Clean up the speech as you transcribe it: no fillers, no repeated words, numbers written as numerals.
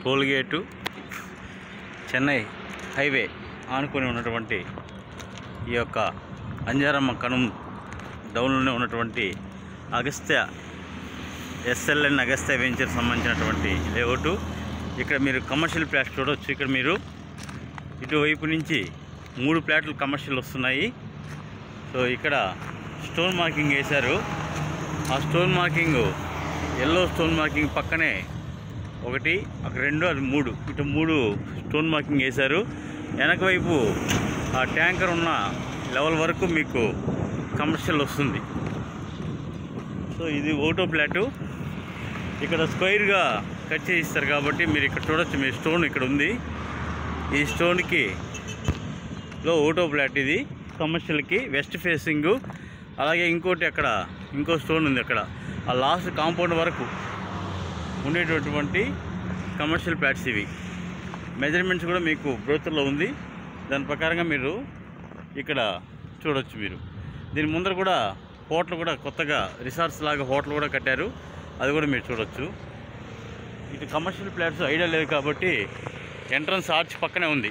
Tollgate Chennai highway ఆనుకొని ఉన్నటువంటి ఈ యొక్క అంజారమ్మ కనుమ డౌన్లోనే ఉన్నటువంటి అగస్త్య ఎస్ఎల్ఎన్ అగస్త్య వెంచర్ సంబంధించినటువంటి లేఅవుట్. ఇక్కడ మీరు కమర్షియల్ ప్లాట్స్ చూడవచ్చు. ఇక్కడ మీరు ఇటువైపు నుంచి 3 ప్లాట్లు కమర్షియల్ వస్తున్నాయి. సో ఇక్కడ స్టోన్ మార్కింగ్ వేశారు. ఆ stone marking yellow stone marking పక్కనే 1, అక్కడ 2, అది 3, ఇటు 3 స్టోన్ మార్కింగ్ వేశారు. వెనక వైపు ఆ ట్యాంకర్ ఉన్న లెవెల్ వరకు మీకు కమర్షియల్ వస్తుంది. సో ఇది ఓటో ప్లాటు. ఇక్కడ స్క్వేర్గా కట్ చేయిస్తారు కాబట్టి మీరు ఇక్కడ చూడొచ్చు. మీ స్టోన్ ఇక్కడ ఉంది. ఈ స్టోన్కి లో ఓటో ప్లాట్ ఇది కమర్షియల్కి వెస్ట్ ఫేసింగ్. అలాగే ఇంకోటి అక్కడ ఇంకో స్టోన్ ఉంది. అక్కడ ఆ లాస్ట్ కాంపౌండ్ వరకు ఉండేటటువంటి కమర్షియల్ ప్లాట్స్ ఇవి. మెజర్మెంట్స్ కూడా మీకు బ్రోచర్లో ఉంది. దాని ప్రకారంగా మీరు ఇక్కడ చూడొచ్చు. మీరు దీని ముందర కూడా హోటల్ కూడా కొత్తగా రిసార్ట్స్ లాగా హోటల్ కూడా కట్టారు. అది కూడా మీరు చూడొచ్చు. ఇటు కమర్షియల్ ప్లాట్స్ ఐడియా లేదు కాబట్టి ఎంట్రన్స్ ఆర్చ్ పక్కనే ఉంది.